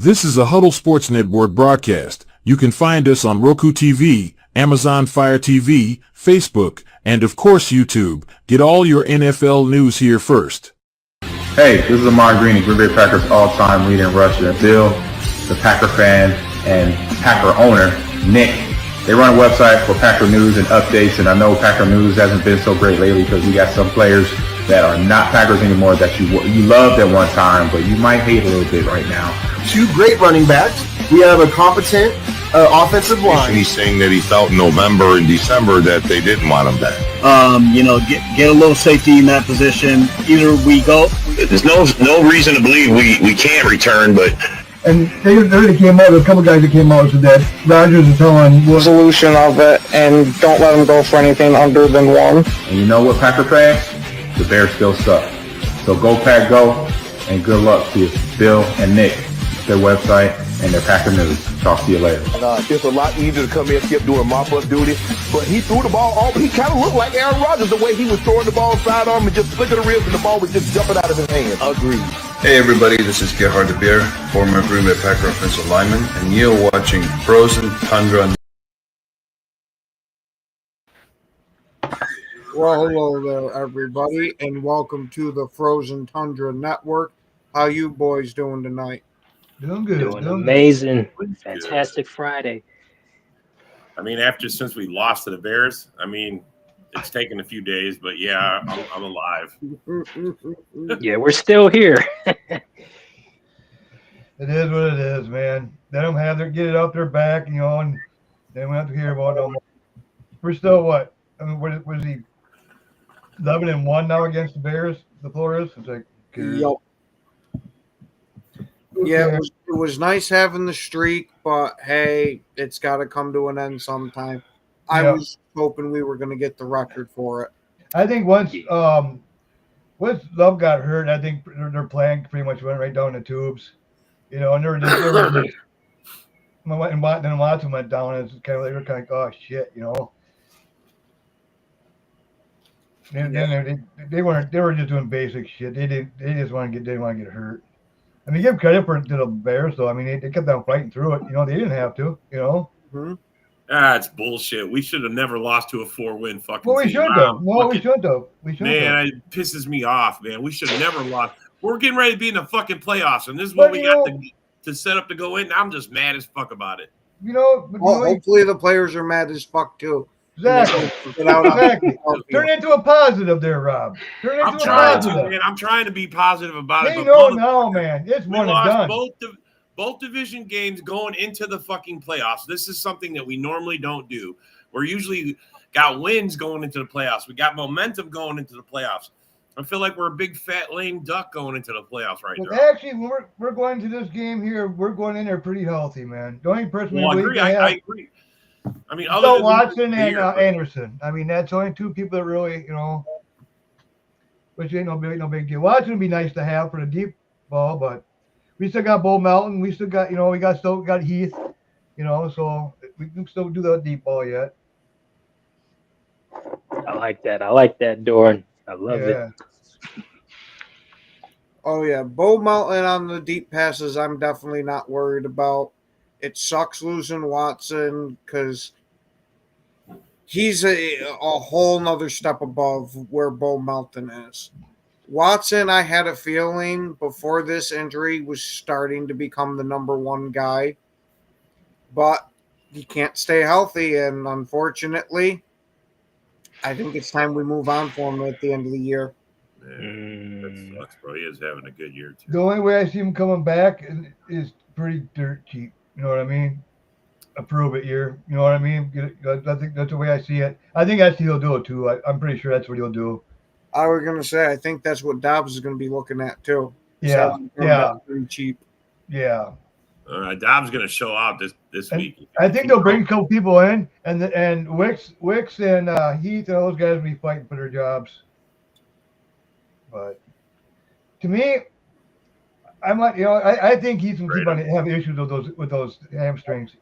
This is a Huddle Sports Network broadcast. You can find us on Roku TV, Amazon Fire TV, Facebook, and of course YouTube. Get all your NFL news here first. Hey, this is Ahman Green, Green Bay Packers all-time leader in rusher. Bill, the Packer fan and Packer owner, Nick. They run a website for Packer news and updates, and I know Packer news hasn't been so great lately because we got some players that are not Packers anymore that you loved at one time, but you might hate a little bit right now. 2 great running backs. We have a competent offensive line. He's saying that he felt in November and December that they didn't want him back. Get a little safety in that position. Either we go. There's no reason to believe we can't return, but. And they already came out, a couple guys that came out and said that Rodgers is telling what solution of it, and don't let them go for anything under than 1. And you know what, Packer fans? The Bears still suck. So go Pack Go, and good luck to Bill and Nick, their website, and their Packer news. Talk to you later. It's a lot easier to come in and keep doing mop-up duty, but he threw the ball all, he kind of looked like Aaron Rodgers the way he was throwing the ball sidearm and just flicking the ribs and the ball was just jumping out of his hand. Agreed. Hey everybody, this is Gerhard de Beer, former Green Bay Packer offensive lineman, and you're watching Frozen Tundra. Well, hello there, everybody, and welcome to the Frozen Tundra Network. How you boys doing tonight? doing good. Doing amazing. Fantastic Friday. I mean, since we lost to the Bears, I mean, it's taken a few days, but yeah, I'm alive. Yeah, we're still here. It is what it is, man. Let them get it up their back, and they don't have to hear about it. We're still what? I mean, what was he? 11-1 now against the Bears, the Flores. It's like, yep. Yeah, it was nice having the streak, but hey, it's got to come to an end sometime. I was hoping we were going to get the record for it. I think once Love got hurt, I think their plan pretty much went right down the tubes. And they were just and then Watson went down, and it's kind of they were kind of oh shit, They were just doing basic shit. They didn't want to get hurt. I mean, give credit to the Bears, though. I mean, they kept on fighting through it. They didn't have to. Mm-hmm. It's bullshit. We should have never lost to a 4-win fucking. Well, we should have. No, we should have. Man, it pisses me off, man. We should have never lost. We're getting ready to be in the fucking playoffs, and this is what we got to set up to go in. I'm just mad as fuck about it. Hopefully the players are mad as fuck too. Exactly. Turn into a positive there, Rob. Turn into a positive. Man. I'm trying to be positive about it. No, man. It's one and done. Both division games going into the fucking playoffs. This is something that we normally don't do. We're usually got wins going into the playoffs. We got momentum going into the playoffs. I feel like we're a big fat lame duck going into the playoffs right now. Actually, when we're going to this game here, we're going in there pretty healthy, man. The only person I agree. I mean, other than Watson and Anderson. I mean, that's only 2 people that really, which ain't no big deal. Watson would be nice to have for the deep ball, but we still got Bo Melton. We still got, we still got Heath, so we can still do the deep ball yet. I like that, Doran. I love it. Oh, yeah. Bo Melton on the deep passes, I'm definitely not worried about. It sucks losing Watson because he's a whole nother step above where Bo Melton is. Watson, I had a feeling before this injury was starting to become the number 1 guy, but he can't stay healthy, and unfortunately, I think it's time we move on for him at the end of the year. That sucks, bro. He is having a good year, too. The only way I see him coming back is pretty dirt cheap. You know what I mean? A prove it year. You know what I mean? I think that's the way I see it. I think that's what he'll do it, too. I'm pretty sure that's what he'll do. I was going to say, I think that's what Dobbs is going to be looking at, too. Yeah. Pretty cheap. Yeah. Dobbs going to show out this week. I think they'll bring a couple people in, and Wicks and Heath and those guys will be fighting for their jobs. But to me, I think Heath will keep on having issues with those hamstrings.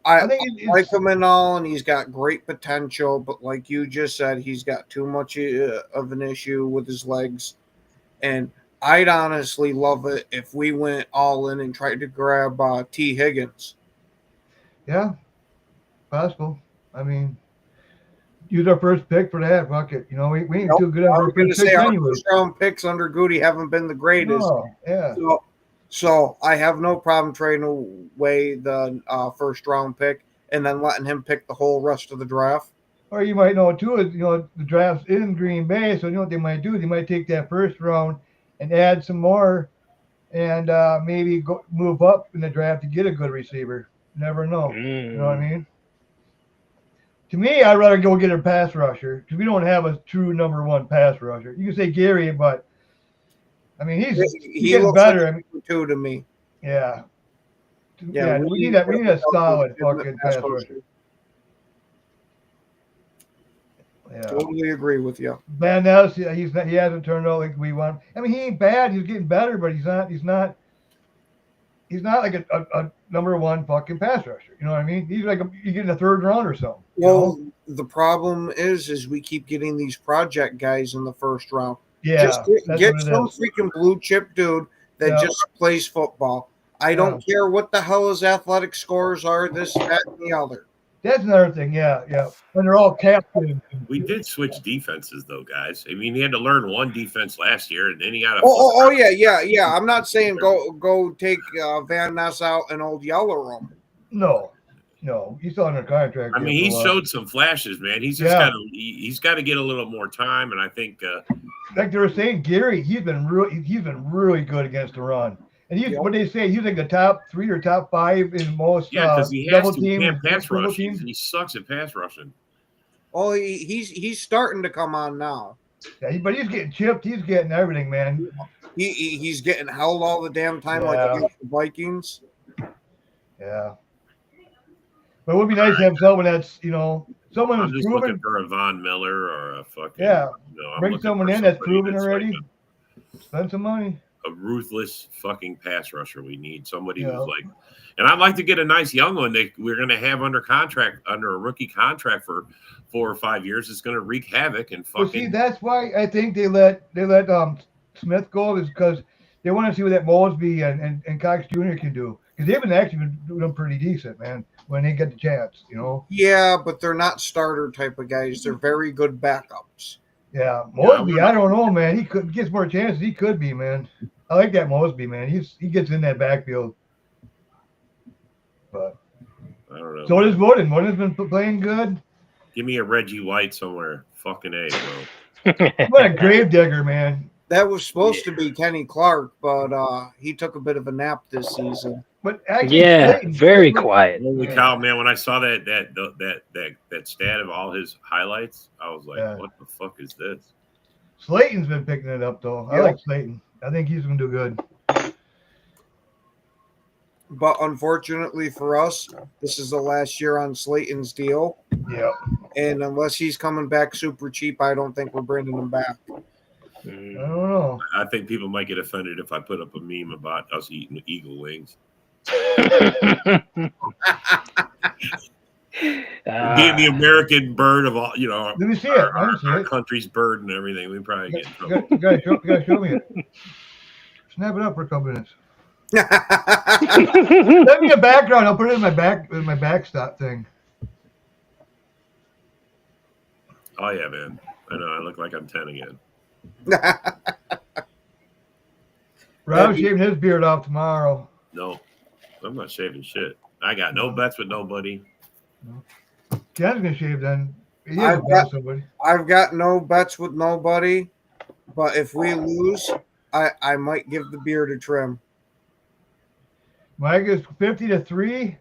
I like him and all, and he's got great potential, but like you just said, he's got too much of an issue with his legs. And I'd honestly love it if we went all in and tried to grab T. Higgins. Yeah, possible. I mean, use our first pick for that. Fuck it. You know, we ain't too good on I our was going to first say picks our anyway. first round picks under Goody haven't been the greatest. No, yeah. So I have no problem trading away the first round pick and then letting him pick the whole rest of the draft. Or you might know too is the draft's in Green Bay, so you know what they might do? They might take that first round and add some more, and maybe move up in the draft to get a good receiver. You never know. You know what I mean? To me, I'd rather go get a pass rusher because we don't have a true number one pass rusher. You can say Gary, but I mean he's getting better. Like two to me. Yeah. Yeah, we need a solid fucking pass rusher. Yeah. Totally agree with you. Van Ness, he hasn't turned out like we want. I mean, he ain't bad. He's getting better, but he's not like a number one fucking pass rusher. You know what I mean? He's like you get in the third round or something. Well, the problem is we keep getting these project guys in the first round. Yeah, just get some freaking blue chip dude that just plays football. I don't care what the hell his athletic scores are, this, that, and the other. That's another thing, yeah. And they're all captains. We did switch defenses, though, guys. I mean, he had to learn one defense last year, and then he got a. Oh, yeah. I'm not saying go take Van Ness out and old Yeller room. No, he's still under contract. I mean, he showed some flashes, man. He's just got to get a little more time, and I think, like they were saying, Gary, he's been really good against the run. And what they say, he's like the top 3 or top 5 in most because he has to. team Can't pass rush. He sucks at pass rushing. Oh, he's starting to come on now. Yeah, but he's getting chipped. He's getting everything, man. He's getting held all the damn time like against the Vikings. Yeah. But it would be nice to have someone that's, someone I'm who's just proven. looking for a Von Miller or a fucking. Bring someone in that's proven already. Spend some money. A ruthless fucking pass rusher. We need somebody who's like, and I'd like to get a nice young one that we're going to have under a rookie contract for 4 or 5 years. It's going to wreak havoc and fucking. Well, see, that's why I think they let Smith go is because they want to see what that Mosby and Cox Jr. can do because they've been doing pretty decent, man. When they get the chance, Yeah, but they're not starter type of guys. They're very good backups. Yeah, Mosby, I don't know, man. He gets more chances. He could be, man. I like that Mosby, man. He gets in that backfield. But I don't know. So does Wooden. Wooden's been playing good. Give me a Reggie White somewhere. Fucking A, bro. What a gravedigger, man. That was supposed to be Kenny Clark, but he took a bit of a nap this season. But actually, very quiet. Holy cow, man! When I saw that stat of all his highlights, I was like, "What the fuck is this?" Slayton's been picking it up, though. I like Slayton. I think he's gonna do good. But unfortunately for us, this is the last year on Slayton's deal. Yeah. And unless he's coming back super cheap, I don't think we're bringing him back. I don't know. I think people might get offended if I put up a meme about us eating eagle wings. Being the American bird of all, let me see our country's bird and everything, we probably get in trouble. You gotta show me it. Snap it up for a couple minutes. Send me a background. I'll put it in my backstop thing. Oh yeah, man. I know. I look like I'm 10 again. Rob's shaving his beard off tomorrow. No, I'm not shaving shit. I got no bets with nobody. Ken's gonna shave then. I've got no bets with nobody, but if we lose, I might give the beard a trim. Mike is 50-3.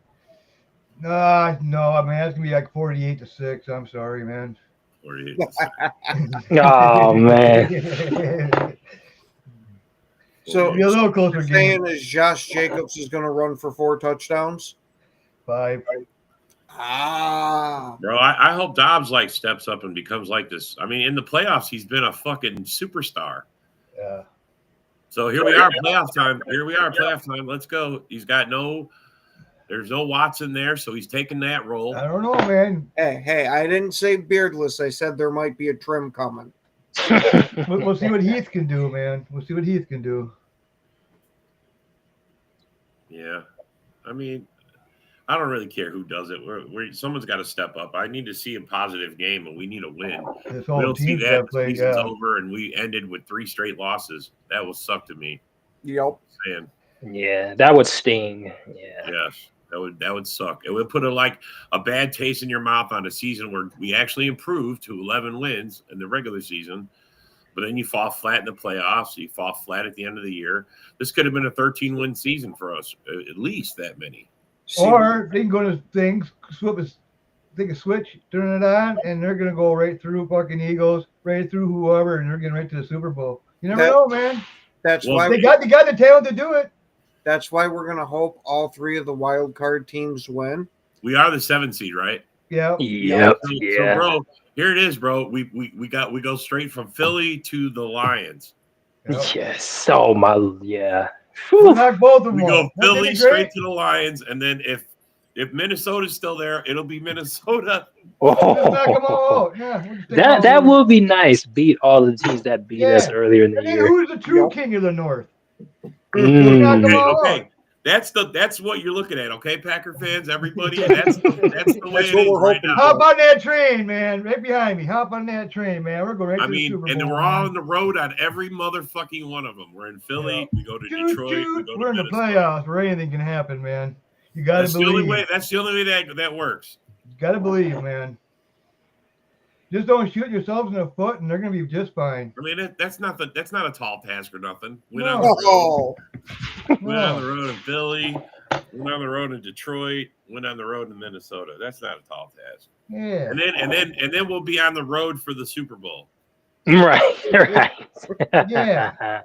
No, I mean that's gonna be like 48-6. I'm sorry, man. 48-6. Oh man. So be a little closer. Saying is Josh Jacobs is going to run for 4 touchdowns. 5. Bro, I hope Dobbs steps up and becomes like this. I mean, in the playoffs, he's been a fucking superstar. Yeah. So here we are, playoff time. Let's go. There's no Watson there, so he's taking that role. I don't know, man. Hey, I didn't say beardless. I said there might be a trim coming. We'll see what Heath can do, man. We'll see what Heath can do. Yeah. I mean, I don't really care who does it. Someone's got to step up. I need to see a positive game, and we need a win. This We whole don't see team's that. got to The play. season's Yeah. over, and we ended with 3 straight losses. That will suck to me. Yep. Saying, Yeah, that would sting. Yeah. yes, that would suck. It would put a bad taste in your mouth on a season where we actually improved to 11 wins in the regular season, but then you fall flat in the playoffs. You fall flat at the end of the year. This could have been a 13-win season for us, at least that many. Or they can go to things, take a switch, turn it on, and they're gonna go right through fucking Eagles, right through whoever, and they're getting right to the Super Bowl. You never know, man. That's why they got the talent to do it. That's why we're gonna hope all 3 of the wild card teams win. We are the 7th seed, right? Yeah. Yep. So, bro, here it is, bro. We go straight from Philly to the Lions. Yep. Yes. Oh my. Yeah. We'll knock both of them We off. go Wouldn't that Philly be straight great? to the Lions, and then if Minnesota's still there, it'll be Minnesota. Just knock them all out. Yeah. We'll just take all That of them. would be nice. Beat all the teams that beat us earlier in the And then year. who's the true king of the North? Mm. Knock them all out. Okay. That's what you're looking at, okay, Packer fans, everybody. That's the way That's it what is we're right hoping now. Hop on that train, man. Right behind me. Hop on that train, man. We're going right I to the mean, Super Bowl. and then we're man. all on the road on every motherfucking one of them. We're in Philly. We go to Choo, Detroit. choo. We go We're to in the Minnesota. playoffs where anything can happen, man. You got to That's the only believe. way. That's the only way that works. Got to believe, man. Just don't shoot yourselves in the foot, and they're going to be just fine. I mean, that's not a tall task or nothing. Went No. on the road. Oh, Went on the road in Philly. Went on the road in Detroit. Went on the road in Minnesota. That's not a tall task. Yeah. And then we'll be on the road for the Super Bowl. Right. Right. Yeah.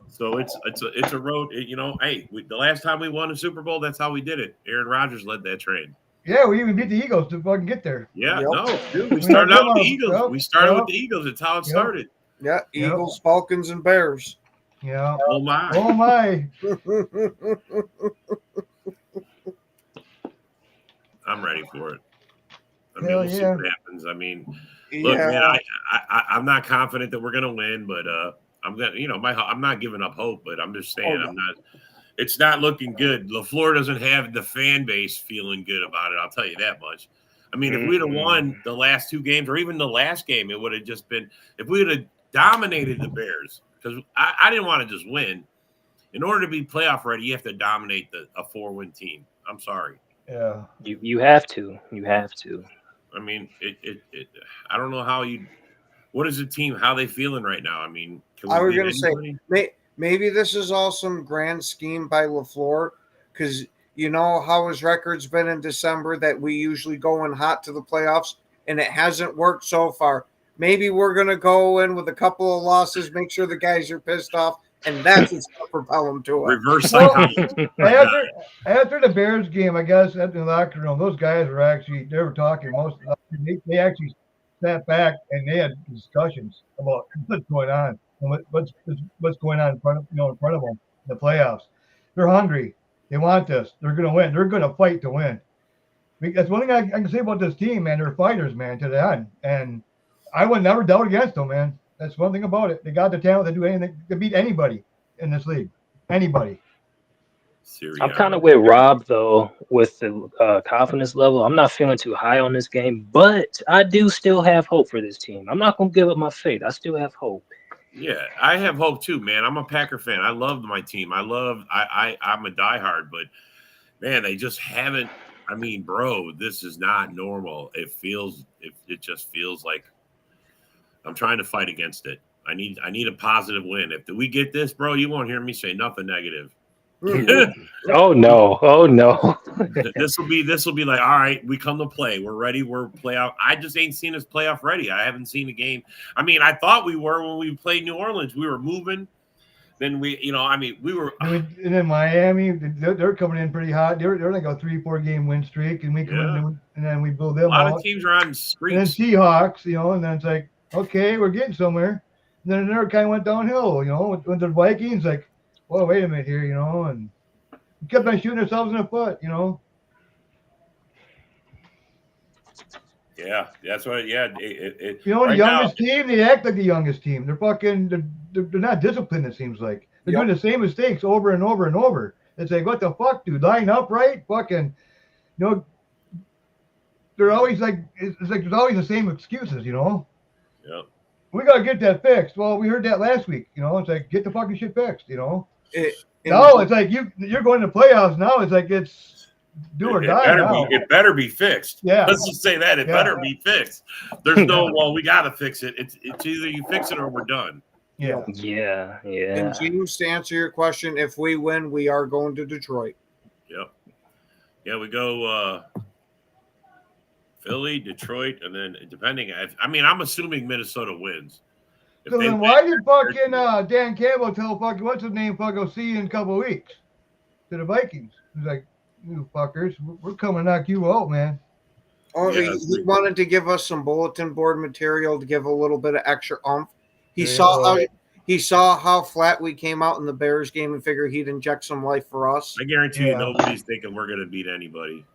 So it's a road. Hey, the last time we won a Super Bowl, that's how we did it. Aaron Rodgers led that train. Yeah, we even beat the Eagles to fucking get there. Yeah, Yep. no, dude. We started out with the Eagles. Yep, We started yep. with the Eagles. That's how it Yep. started. yeah. Eagles, Falcons, and Bears. Yeah. Oh my. Oh, my. I'm ready for it. I mean, Hell we'll see yeah. what happens. I mean, look, Yeah. man, I'm not confident that we're gonna win, but I'm gonna, I'm not giving up hope, but I'm just saying, Oh, no. it's not looking good. LaFleur doesn't have the fan base feeling good about it. I'll tell you that much. I mean, if we'd have won the last 2 games, or even the last game, it would have just been, if we would have dominated the Bears, because I didn't want to just win. In order to be playoff ready, you have to dominate a 4-win team. I'm sorry. Yeah. You have to. You have to. I mean, I don't know how what is the team, how they feeling right now? I mean, can we I was beat going to anybody? say, maybe this is all some grand scheme by LaFleur, because you know how his record's been in December, that we usually go in hot to the playoffs, and it hasn't worked so far. Maybe we're going to go in with a couple of losses, make sure the guys are pissed off, and that's what's going to propel them to it. Reverse Well, psychology. after the Bears game, I guess at the locker room, those guys were talking. They actually sat back and they had discussions about what's going on and what's going on in front of them, the playoffs. They're hungry. They want this. They're going to win. They're going to fight to win. That's one thing I can say about this team, man. They're fighters, man, to the end. And I would never doubt against them, man. That's one thing about it. They got the talent to do anything, to beat anybody in this league. Anybody. I'm kind of with Rob, though, with the confidence level. I'm not feeling too high on this game, but I do still have hope for this team. I'm not going to give up my faith. I still have hope. Yeah, I have hope too, man. I'm a Packer fan. I love my team. I'm a diehard, but man, they just haven't. I mean, bro, this is not normal. It just feels like I'm trying to fight against it. I need a positive win. If we get this, bro, you won't hear me say nothing negative. Oh no. This will be like, all right, we come to play. We're ready. We're playoff. I just ain't seen us playoff ready. I haven't seen a game. I mean, I thought we were when we played New Orleans. We were moving. Then we were. And then Miami, they're coming in pretty hot. They're like a 3-4 game win streak, and we come in and then we build them A lot out. of teams are on streaks. And then Seahawks, and then it's like, okay, we're getting somewhere. And then it kind of went downhill, with the Vikings, like, well, wait a minute here, and we kept on shooting ourselves in the foot, Yeah, that's what. Yeah, You know, the right youngest team, they act like the youngest team. They're fucking, they're not disciplined. It seems like they're doing the same mistakes over and over and over. It's like, what the fuck, dude? Line up right, fucking. You know, they're always like, it's like there's always the same excuses. You know. Yep. We gotta get that fixed. Well, we heard that last week. You know, it's like get the fucking shit fixed. You know. Now it's like you're going to playoffs. Now it's like it's do or die now. It better be fixed. Yeah. Let's just say that it better be fixed. There's no, well, we got to fix it. It's either you fix it or we're done. Yeah. Yeah. Yeah. And James, to answer your question, if we win, we are going to Detroit. Yep. Yeah, we go Philly, Detroit, and then depending. I mean, I'm assuming Minnesota wins. So then why did fucking Dan Campbell tell fucking what's his name fucking see you in a couple of weeks to the Vikings? He's like, you fuckers, we're coming to knock you out, man. Oh, he wanted to give us some bulletin board material to give a little bit of extra oomph. He saw how flat we came out in the Bears game and figured he'd inject some life for us. I guarantee you, nobody's thinking we're going to beat anybody.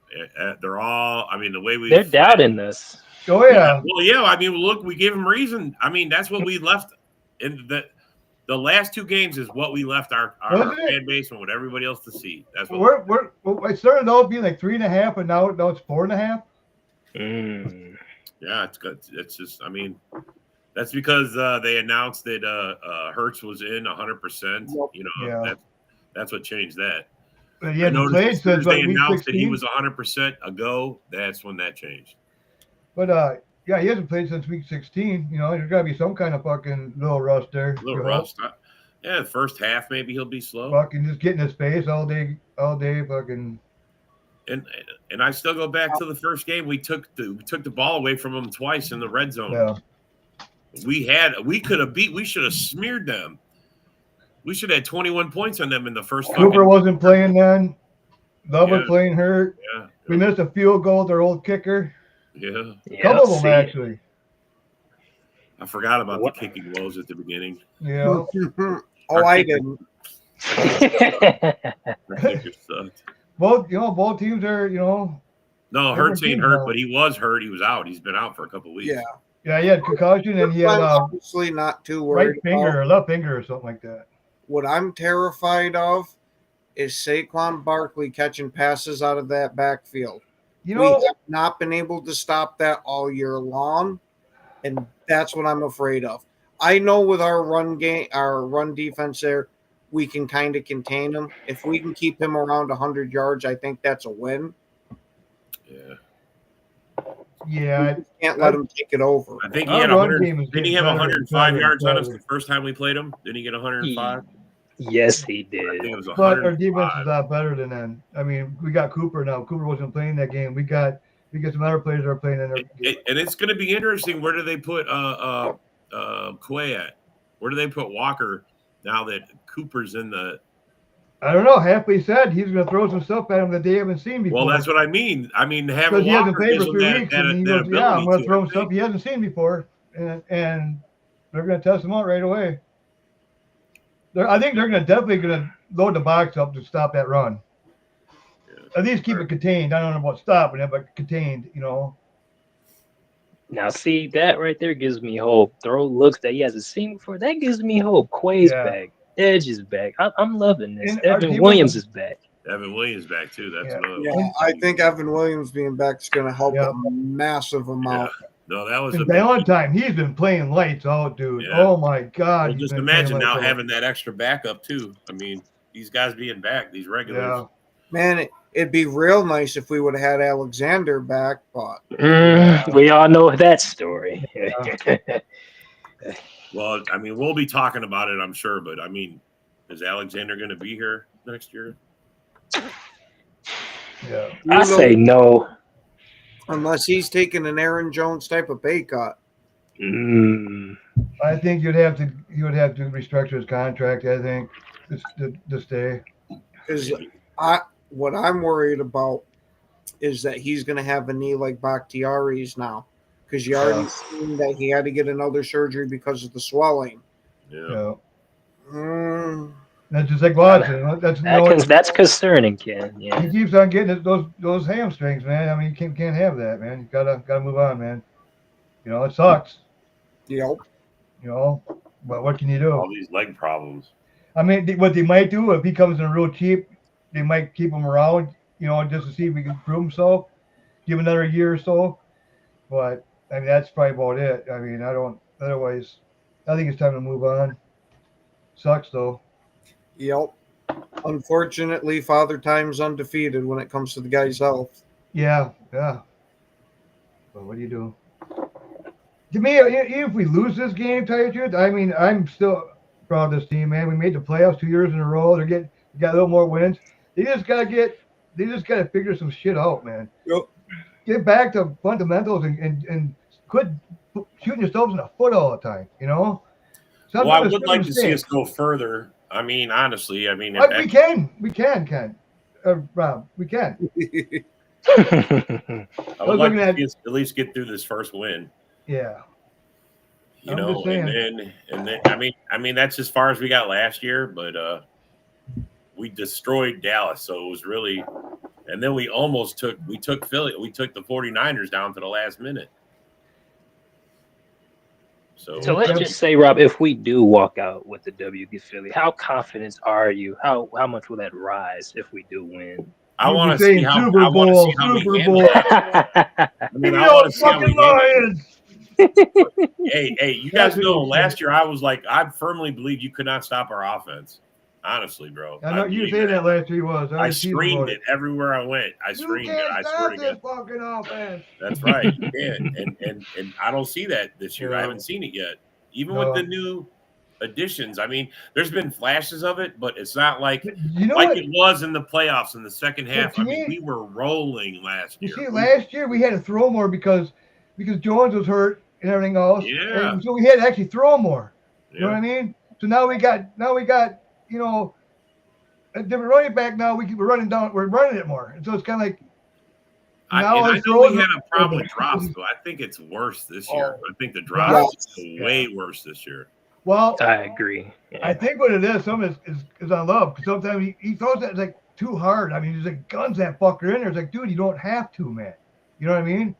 They're all. I mean, the way they're doubting this. Oh yeah. Well, yeah. I mean, look, we gave them reason. I mean, that's what we left in the last two games is what we left our fan base and what everybody else to see. That's what it started out being like 3.5, and now it's 4.5. Yeah, it's good. It's just, I mean, that's because they announced that Hurts was in 100%. You know, that's what changed that. But he hasn't played since they announced that he was 100% ago. That's when that changed. But yeah, he hasn't played since week 16. You know, there's got to be some kind of fucking little rust there. Little rust. Yeah, the first half maybe he'll be slow. Fucking just getting his face all day, fucking. And I still go back to the first game. We took the ball away from them twice in the red zone. Yeah. We should have smeared them. We should have had 21 points on them in the first. Cooper wasn't playing then. Love was playing hurt. Yeah. We missed a field goal with our old kicker. Yeah. Couple of them actually. I forgot about the kicking woes at the beginning. Yeah. I didn't. Both teams are, No, Hurts ain't hurt, but he was hurt. He was out. He's been out for a couple of weeks. Yeah. Yeah, he had concussion and he had obviously not too worried right finger or left finger or something like that. What I'm terrified is Saquon Barkley catching passes out of that backfield. We have not been able to stop that all year long, and that's what I'm afraid of. I know with our run defense there, we can kind of contain him. If we can keep him around 100 yards, I think that's a win. Yeah. Yeah. We can't let him take it over. I think he had 100. Didn't he have 105 yards on us the first time we played him? Didn't he get 105? Yes, he did. I think it was 105. But our defense is a lot better than that. I mean, we got Cooper now. Cooper wasn't playing that game. We got some other players that are playing in there. And it's going to be interesting. Where do they put Quay at? Where do they put Walker now that Cooper's in the? I don't know. Halfway said he's going to throw some stuff at him that they haven't seen before. Well, that's what I mean. I mean, because he hasn't played for 3 weeks, and he goes, "Yeah, I'm going to throw him stuff he hasn't seen before," and they're going to test him out right away. I think they're definitely going to load the box up to stop that run. Yeah. At least keep it contained. I don't know about stopping it, but contained. Now, see, that right there gives me hope. Throw looks that he hasn't seen before. That gives me hope. Quay's back. Edge is back. I'm loving this. Evan Williams is back. Evan Williams back too. That's another. Yeah, I think Evan Williams being back is going to help a massive amount. Yeah. No, that was a Valentine. He's been playing lights out, dude. Yeah. Oh my God! Well, just imagine now having that extra backup too. I mean, these guys being back, these regulars. Yeah. Man, it'd be real nice if we would have had Alexander back, but we all know that story. Yeah. Well, I mean, we'll be talking about it, I'm sure, but I mean, is Alexander going to be here next year? Yeah, I say no. Unless he's taking an Aaron Jones type of pay cut. I think you would have to restructure his contract. I think to stay. Because what I'm worried about is that he's going to have a knee like Bakhtiari's now. Because you already seen that he had to get another surgery because of the swelling. Yeah. Well, That's just like Watson. That's concerning, Ken. Yeah. He keeps on getting those hamstrings, man. I mean, you can't have that, man. You gotta move on, man. It sucks. Yep. But what can you do? All these leg problems. I mean, what they might do if he comes in real cheap, they might keep him around, just to see if he can prove himself. Give another year or so. But I mean, that's probably about it. I mean, otherwise, I think it's time to move on. Sucks though. Yep. Unfortunately, Father Time's undefeated when it comes to the guy's health. Yeah. But what do you do? To me, even if we lose this game, tell you the truth, I mean, I'm still proud of this team, man. We made the playoffs 2 years in a row. Got a little more wins. They just gotta figure some shit out, man. Yep. Get back to fundamentals and quit shooting yourselves in the foot all the time. Well, I would like to see us go further. I mean, honestly, we can, Ken. Rob, we can. I would like to see us at least get through this first win. Yeah. And then I mean that's as far as we got last year, but we destroyed Dallas, so it was really, and then we took Philly, we took the 49ers down to the last minute. So let's just say, Rob, if we do walk out with the W against Philly, how confident are you? How much will that rise if we do win? I want to see how we handle it. I mean, I want to see how we handle it. Hey, you guys know last year I firmly believe you could not stop our offense. Honestly, bro. I know you said that last year was. I screamed it everywhere I went. I screamed it. I swear to God. Fucking offense. That's right. You can. And I don't see that this year. I haven't seen it yet. Even with the new additions. I mean, there's been flashes of it, but it's not like it was in the playoffs in the second half. I mean, we were rolling last year. You see, last year we had to throw more because Jones was hurt and everything else. Yeah. And so we had to actually throw more. You know what I mean? So now we got a different running back. Now we're running it more. And so it's kind of like I know we had a problem with drops, but I think it's worse this year. I think the drops is way worse this year. Well, I agree. Yeah. I think what it is, some is on love, because sometimes he throws that like too hard. I mean, he's like guns that fucker in there. It's like, dude, you don't have to, man. You know what I mean?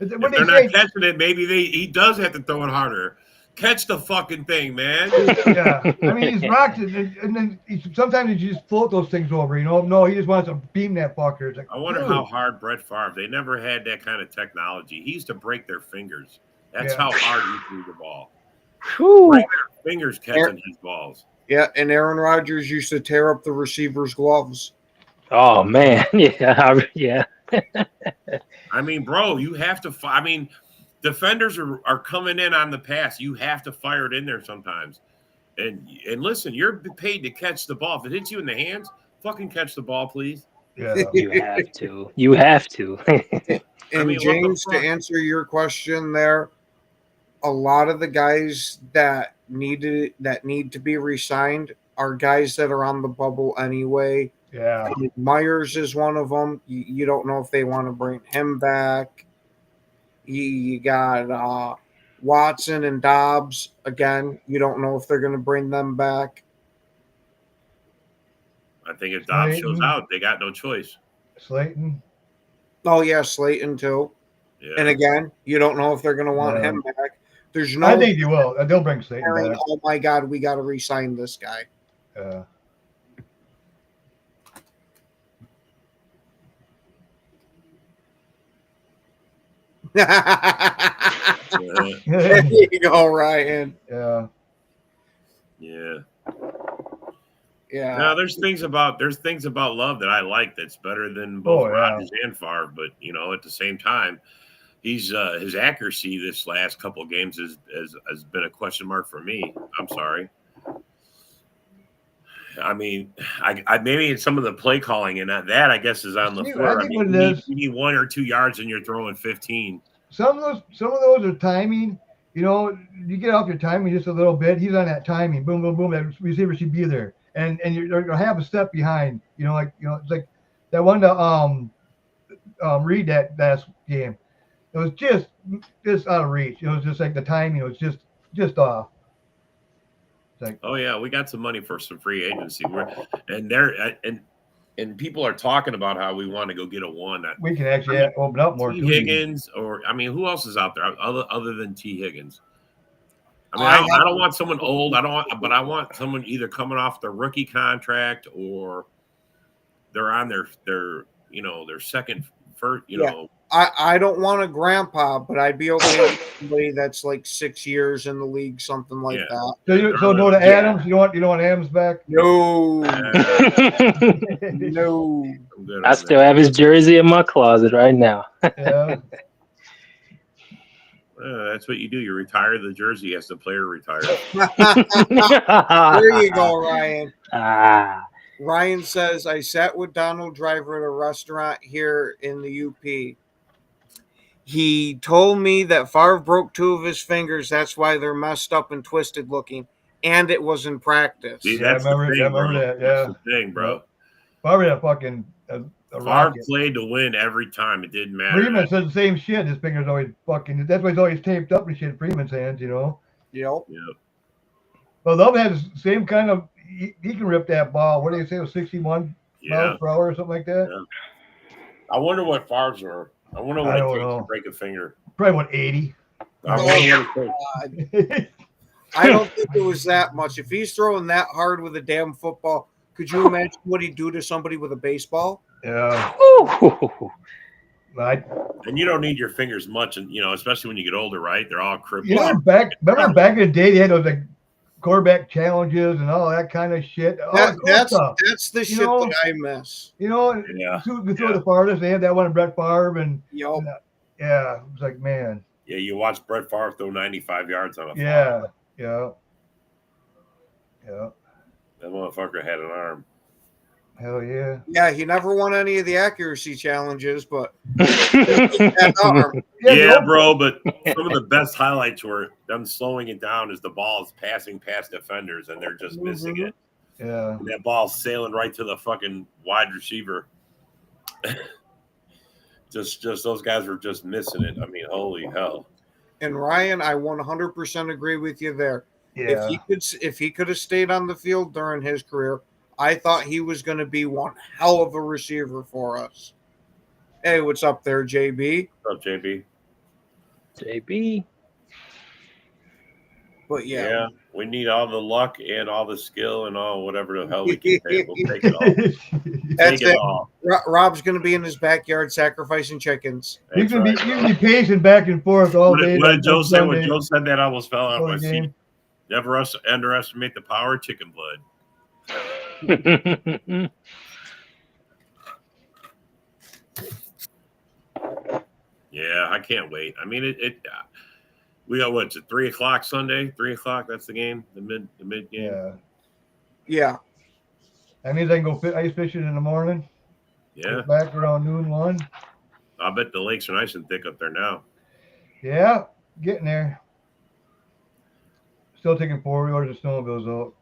If they're not catching it, maybe he does have to throw it harder. Catch the fucking thing, man. Yeah. I mean, he's rocked it, and then sometimes he just float those things over, No, he just wants to beam that fucker. It's like, I wonder how hard Brett Favre, they never had that kind of technology. He used to break their fingers. That's how hard he threw the ball. Break their fingers catching his balls. Yeah, and Aaron Rodgers used to tear up the receiver's gloves. Oh, man. Yeah. I mean, bro, you have to – I mean, defenders are coming in on the pass. You have to fire it in there sometimes. And listen, you're paid to catch the ball. If it hits you in the hands, fucking catch the ball, please. Yeah. You have to. And James, to answer your question there, a lot of the guys that need to be re-signed are guys that are on the bubble anyway. Yeah. Myers is one of them. You don't know if they want to bring him back. You got Watson and Dobbs. Again, you don't know if they're going to bring them back. I think if Dobbs shows out, they got no choice. Slayton. Oh, yeah, Slayton too. Yeah. And again, you don't know if they're going to want him back. There's no. I think you will. They'll bring Slayton back. Oh, my God, we got to re-sign this guy. There you go, Ryan. Yeah. No, there's things about Love that I like that's better than both Rodgers and Favre, but at the same time, he's his accuracy this last couple of games has been a question mark for me. I'm sorry. I mean, I maybe in some of the play calling and that I guess is on the floor. I mean, you need 1 or 2 yards and you're throwing 15. Some of those are timing. You get off your timing just a little bit. He's on that timing. Boom, boom, boom. That receiver should be there, and you're half a step behind. It's like that one to read that last game. It was just out of reach. It was just like the timing was just off. Like, oh yeah, we got some money for some free agency. And people are talking about how we want to go get a one. We can actually open up more. T. Higgins, or I mean, who else is out there other than T. Higgins? I mean, I don't want someone old. But I want someone either coming off their rookie contract or they're on their second first. You know, I don't want a grandpa, but I'd be okay with somebody that's like 6 years in the league, something like that. So no to Adams. You don't want Adams back? No, no. I still have his jersey in my closet right now. Yeah. That's what you do. You retire the jersey as the player retires. There you go, Ryan. Ryan says, I sat with Donald Driver at a restaurant here in the UP. He told me that Favre broke 2 of his fingers. That's why they're messed up and twisted looking. And it was in practice. See, that's I remember that. Yeah. That's the thing, bro. Favre had fucking Favre played to win every time. It didn't matter. Freeman said the same shit. His fingers always fucking. That's why he's always taped up and shit. Freeman's hands, you know. Yep. Well, Love has the same kind of. He can rip that ball. What do they say? It was 61 miles per hour or something like that. Yeah. I wonder what Favre's are. I wonder what it takes to break a finger. Probably what 80. I don't think it was that much. If he's throwing that hard with a damn football, could you imagine what he'd do to somebody with a baseball? Yeah. And you don't need your fingers much, and especially when you get older, right? They're all crippled. Remember back in the day, they had those like quarterback challenges and all that kind of shit. That's the shit that I miss. Throw the farthest. They had that one in Brett Favre, and yeah, it was like, man. Yeah, you watch Brett Favre throw 95 yards on a foul. Yeah. That motherfucker had an arm. Hell yeah. Yeah, he never won any of the accuracy challenges, but yeah, bro. But some of the best highlights were them slowing it down as the ball is passing past defenders and they're just missing it. Yeah. And that ball's sailing right to the fucking wide receiver. just those guys were just missing it. I mean, holy hell. And Ryan, I 100% agree with you there. Yeah. If he could have stayed on the field during his career, I thought he was going to be one hell of a receiver for us. Hey, what's up there, JB? What's up, JB? JB. But yeah, we need all the luck and all the skill and all whatever the hell we can take. We'll take it all. That's it. Rob's going to be in his backyard sacrificing chickens. You can be pacing back and forth all day. What did Joe say? When Joe said that, I almost fell out of my seat. Never underestimate the power of chicken blood. Yeah, I can't wait. I mean, we got what's it? 3:00 Sunday. 3:00. That's the game. The mid game. Yeah. That means I can go ice fishing in the morning. Yeah. Back around noon 1. I bet the lakes are nice and thick up there now. Yeah, getting there. Still taking 4-wheelers and snowmobiles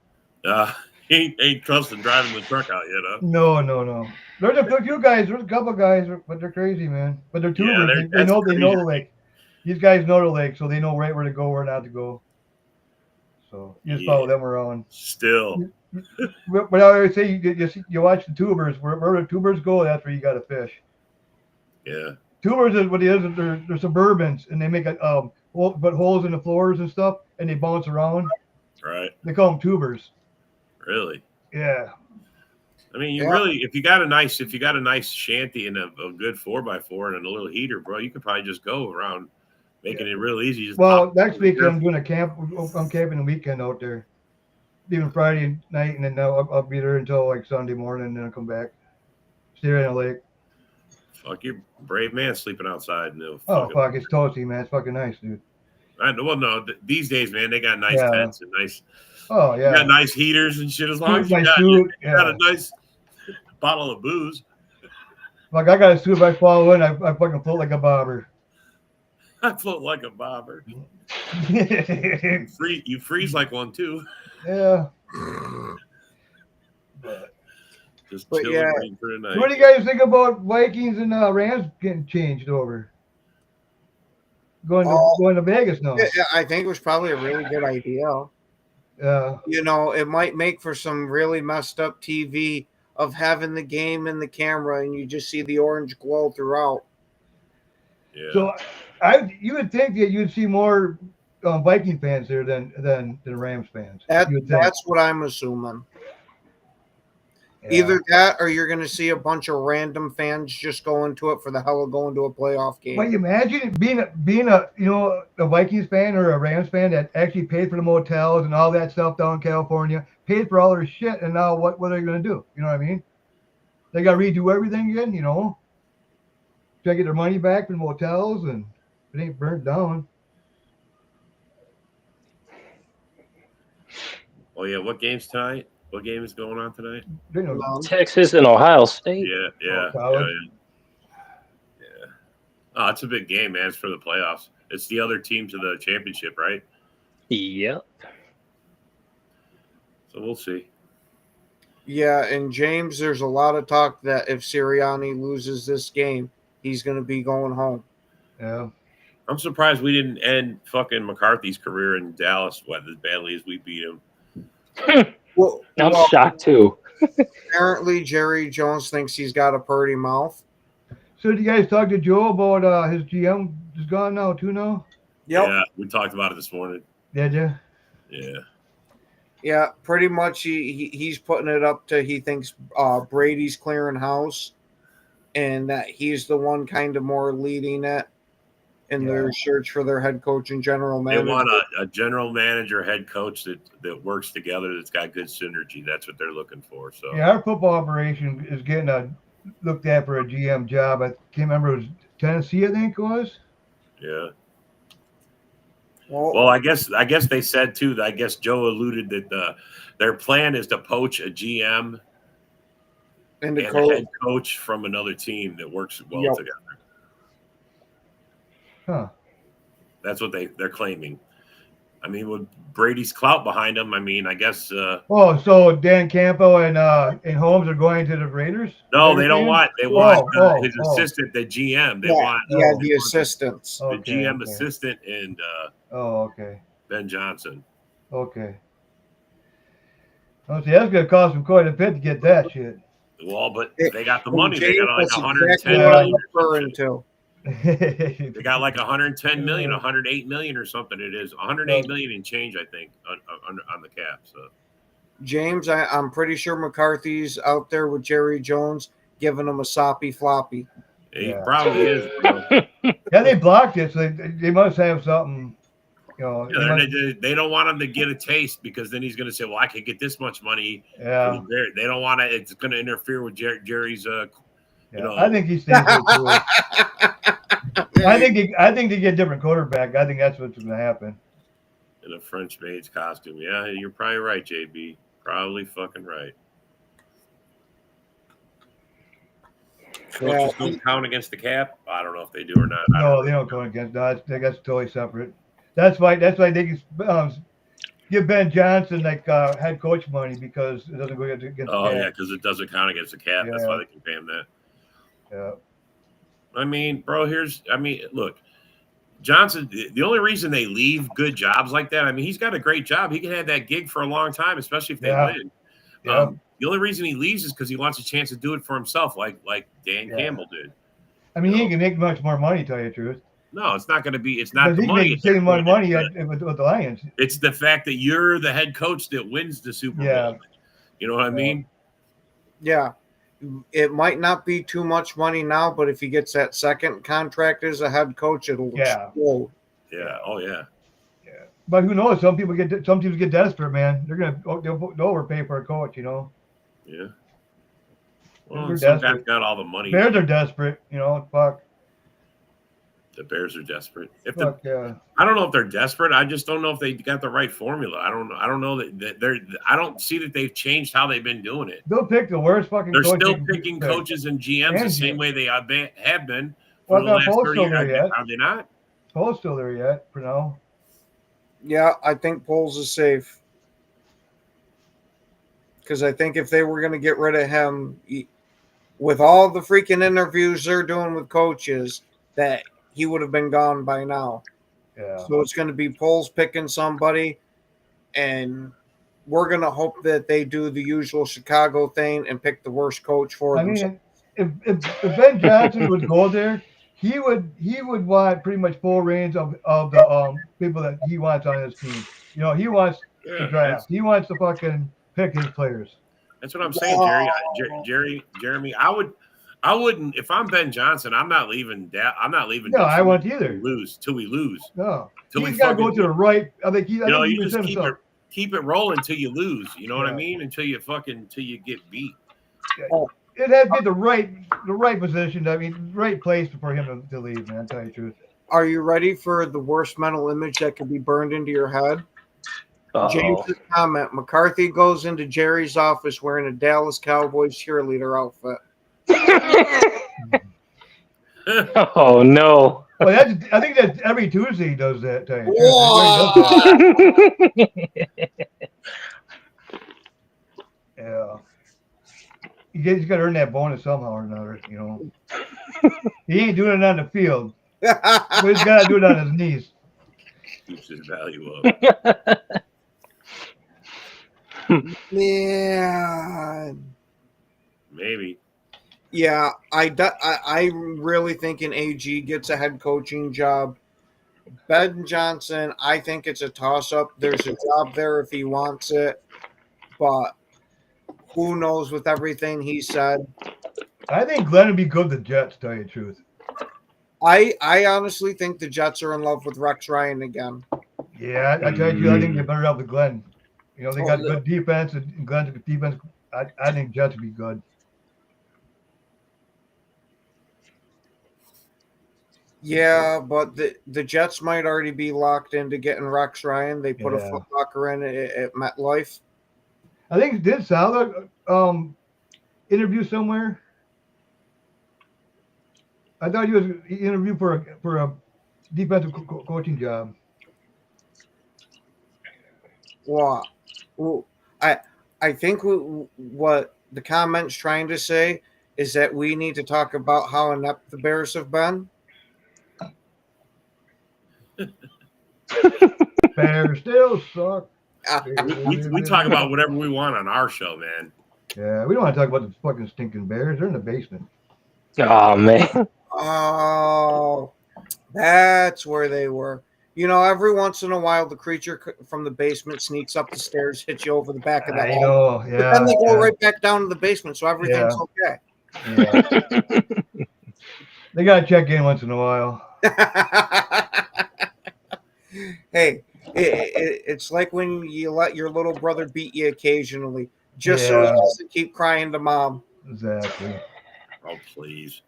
out. Ain't trusting driving the truck out yet, huh? No. There's a few guys. There's a couple guys, but they're crazy, man. But they're tubers. They know the lake. These guys know the lake, so they know right where to go, where not to go. So you just follow them around. Still. But I always say you watch the tubers. Wherever the tubers go, that's where you got to fish. Yeah. Tubers is what it is. They're Suburbans, and they make put holes in the floors and stuff, and they bounce around. Right. They call them tubers. Really? Yeah. I mean, if you got a nice shanty and a good 4x4 and a little heater, bro, you could probably just go around making it real easy. Next week I'm doing a camp. I'm camping the weekend out there, even Friday night, and then I'll be there until like Sunday morning, and then I'll come back, stay right in the lake. Fuck, you're a brave man sleeping outside. Fuck, it's toasty, man. It's fucking nice, dude. These days, man, they got nice tents and nice. Oh yeah, you got nice heaters and shit. As long as you got a nice bottle of booze. Like I got a suit. If I fall in, I fucking float like a bobber. I float like a bobber. You freeze like one too. Yeah. Just chilling for the night. What do you guys think about Vikings and Rams getting changed over? Going to Vegas now. Yeah, I think it was probably a really good idea. Yeah. You know, it might make for some really messed up TV of having the game in the camera and you just see the orange glow throughout. Yeah. So you would think that you'd see more Viking fans there than Rams fans. You would think. That's what I'm assuming. Yeah. Either that or you're going to see a bunch of random fans just go into it for the hell of going to a playoff game. But you imagine being a a Vikings fan or a Rams fan that actually paid for the motels and all that stuff down in California, paid for all their shit, and now what are they going to do? You know what I mean? They got to redo everything again. You know, try to get their money back from motels, and it ain't burnt down. Oh yeah, what game's tonight? What game is going on tonight? Texas and Ohio State. Yeah. Oh, It's a big game, man. It's for the playoffs. It's the other team to the championship, right? Yep. So we'll see. Yeah, and James, there's a lot of talk that if Sirianni loses this game, he's going to be going home. Yeah. I'm surprised we didn't end fucking McCarthy's career in Dallas as badly as we beat him. I'm shocked too. Apparently, Jerry Jones thinks he's got a purty mouth. So did you guys talk to Joe about his GM is gone now too now? Yep. Yeah, we talked about it this morning. Did you? Yeah. Yeah, pretty much he's putting it up to he thinks Brady's clearing house and that he's the one kind of more leading it in their search for their head coach and general manager. They want a general manager, head coach that works together, that's got good synergy. That's what they're looking for. So yeah, our football operation is getting looked at for a GM job. I can't remember. It was Tennessee, I think it was. Yeah. Well, I guess they said too. That I guess Joe alluded that their plan is to poach a GM and a head coach from another team that works well together. Huh. That's what they're claiming. I mean, with Brady's clout behind him, I mean, I guess. So Dan Campo and Holmes are going to the Raiders? No, they don't want. They want his assistant, the GM. They want. Yeah, the assistants. The GM assistant and. Okay. Ben Johnson. Okay. Oh, see, that's gonna cost them quite a bit to get that shit. Well, but they got the money. They got like 110 million. They got like 110 million, 108 million or something. It is 108 million in change, I think, on the cap. So, James, I'm pretty sure McCarthy's out there with Jerry Jones giving him a soppy floppy. He probably is. Bro. Yeah, they blocked it, so they must have something. You know, they don't want him to get a taste because then he's going to say, "Well, I can get this much money." Yeah, they don't want to. It's going to interfere with Jerry's. I think he stays there too. I think they get a different quarterback. I think that's what's going to happen. In a French maid's costume. Yeah, you're probably right, JB. Probably fucking right. Coaches don't count against the cap. I don't know if they do or not. No, they don't count against that. That's totally separate. That's why they can give Ben Johnson head coach money because it doesn't go against the cap. Oh yeah, because it doesn't count against the cap. That's why they can pay him that. Yeah. I mean, bro, look, Johnson, the only reason they leave good jobs like that, I mean, he's got a great job. He can have that gig for a long time, especially if they win. Yeah. The only reason he leaves is because he wants a chance to do it for himself, like Dan Campbell did. I mean, he ain't gonna make much more money, tell you the truth. No, it's not going to be. It's not the he money. He makes the same amount of money with the Lions. It's the fact that you're the head coach that wins the Super Bowl. You know what I mean? Yeah. It might not be too much money now, but if he gets that second contract as a head coach, it'll explode. Yeah. Oh yeah. Yeah. But who knows? Some teams get desperate, man. They'll overpay for a coach, you know. Yeah. Well, some guys got all the money. Bears are desperate, you know. Fuck. The Bears are desperate. I don't know if they're desperate. I just don't know if they got the right formula. I don't know that they're. I don't see that they've changed how they've been doing it. They'll pick the worst fucking. They're still picking coaches and GMs the same way they have been for the last 30 years. Are they not? Pole's still there yet for now. Yeah, I think Poles is safe. Because I think if they were going to get rid of him, with all the freaking interviews they're doing with coaches, that he would have been gone by now. Yeah. So it's going to be Poles picking somebody, and we're gonna hope that they do the usual Chicago thing and pick the worst coach for them. If Ben Johnson would go there, he would want pretty much full range of the people that he wants on his team. He wants to draft. He wants to fucking pick his players. That's what I'm saying, Jeremy. I wouldn't. If I'm Ben Johnson, I'm not leaving. I'm not leaving. No, I won't either. Till we lose. No, he's got to go to the right. I think he. You just keep it rolling till you lose. You know what I mean? Until you get beat. It has to be the right position. I mean, right place for him to leave, man. I'll tell you the truth. Are you ready for the worst mental image that could be burned into your head? James' comment: McCarthy goes into Jerry's office wearing a Dallas Cowboys cheerleader outfit. Oh no! Well, I think that every Tuesday he does that. Yeah. He's got to earn that bonus somehow or another, He ain't doing it on the field. But he's got to do it on his knees. Keeps his value up. Man. Maybe. Yeah, I'm really thinking AG gets a head coaching job. Ben Johnson, I think it's a toss-up. There's a job there if he wants it. But who knows with everything he said. I think Glenn would be good with the Jets, to tell you the truth. I honestly think the Jets are in love with Rex Ryan again. Yeah, I tell you, I think they're better off with Glenn. They got good defense, and Glenn's good defense. I think Jets would be good. Yeah, but the Jets might already be locked into getting Rex Ryan. They put a foot locker in at MetLife. I think did Saleh interview somewhere? I thought he interviewed for a defensive coaching job. Well, I think what the comment's trying to say is that we need to talk about how inept the Bears have been. Bears still suck. We talk about whatever we want on our show, man. Yeah, we don't want to talk about the fucking stinking Bears. They're in the basement. Oh, man. Oh, that's where they were. Every once in a while, the creature from the basement sneaks up the stairs, hits you over the back of the head. I know, yeah. But then they go right back down to the basement, so everything's okay. Yeah. They got to check in once in a while. Hey, it's like when you let your little brother beat you occasionally, just so he doesn't keep crying to mom. Exactly. Oh, please.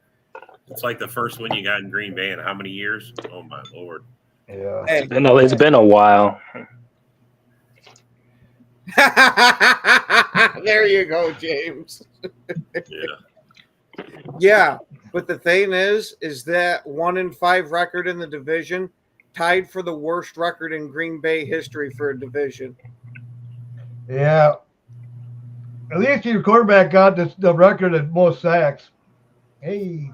It's like the first one you got in Green Bay in how many years? Oh, my Lord. Yeah. Hey. It's been a while. There you go, James. Yeah. Yeah, but the thing is that 1-5 record in the division tied for the worst record in Green Bay history for a division. Yeah. At least your quarterback got the record at most sacks. Hey.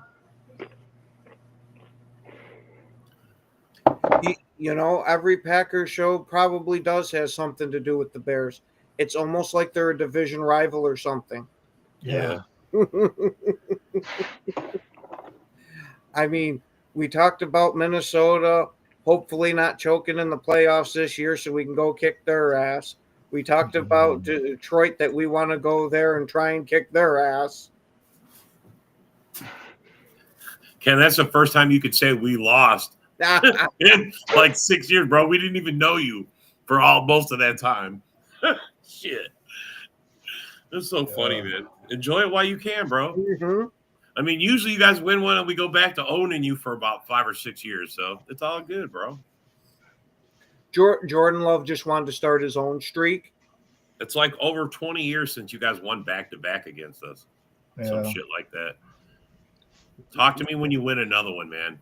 Every Packers show probably does have something to do with the Bears. It's almost like they're a division rival or something. Yeah. I mean, we talked about Minnesota hopefully not choking in the playoffs this year so we can go kick their ass. We talked about Detroit that we want to go there and try and kick their ass. Ken, that's the first time you could say we lost in like 6 years, bro. We didn't even know you for most of that time. Shit. That's so funny, man. Enjoy it while you can, bro. Mm-hmm. I mean, usually you guys win one and we go back to owning you for about 5 or 6 years. So it's all good, bro. Jordan Love just wanted to start his own streak. It's like over 20 years since you guys won back-to-back against us. Yeah. Some shit like that. Talk to me when you win another one, man.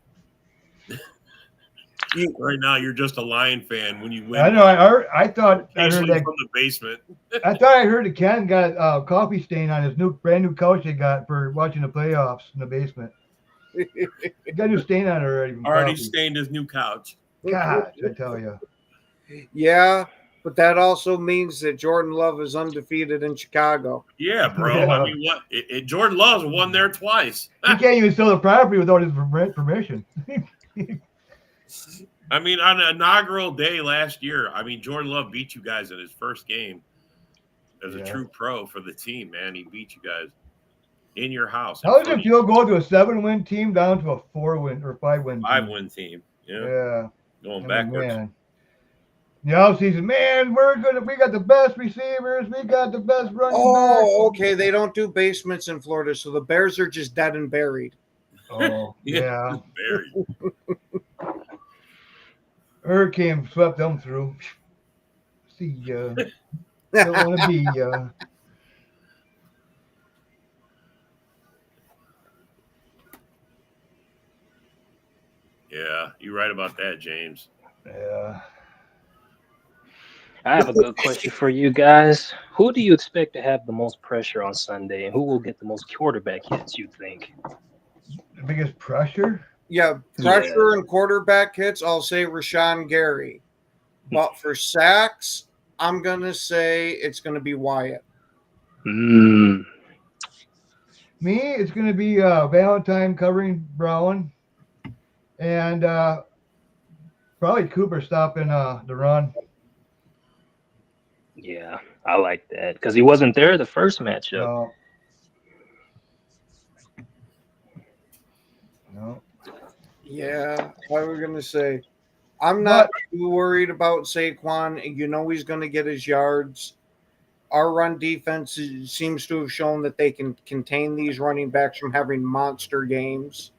Right now, you're just a Lion fan when you win. I know. I thought I heard that from the basement. I thought I heard that Ken got a coffee stain on his brand new couch he got for watching the playoffs in the basement. He got a new stain on it already. Already stained his new couch. God, I tell you. Yeah, But that also means that Jordan Love is undefeated in Chicago. Yeah, bro. I mean, what? Jordan Love's won there twice. He can't even sell the property without his permission. I mean, on an inaugural day last year, I mean, Jordan Love beat you guys in his first game as a true pro for the team, man. He beat you guys in your house. How does it feel going to a 7-win team down to a 4-win or 5-win? 5-win team. Yeah. Going backwards. Man. The offseason, man, we got the best receivers, we got the best running backs. Okay. They don't do basements in Florida, so the Bears are just dead and buried. Oh, yeah. Buried. Hurricane swept them through. See ya. Don't want to be ya. Yeah, you're right about that, James. Yeah. I have a good question for you guys. Who do you expect to have the most pressure on Sunday, and who will get the most quarterback hits, you think? The biggest pressure? Yeah, pressure and quarterback hits, I'll say Rashawn Gary. But for sacks, I'm going to say it's going to be Wyatt. Me, it's going to be Valentine covering Brown. And probably Cooper stopping the run. Yeah, I like that because he wasn't there the first matchup. No. Yeah, I was going to say, I'm not too worried about Saquon. You know he's going to get his yards. Our run defense seems to have shown that they can contain these running backs from having monster games.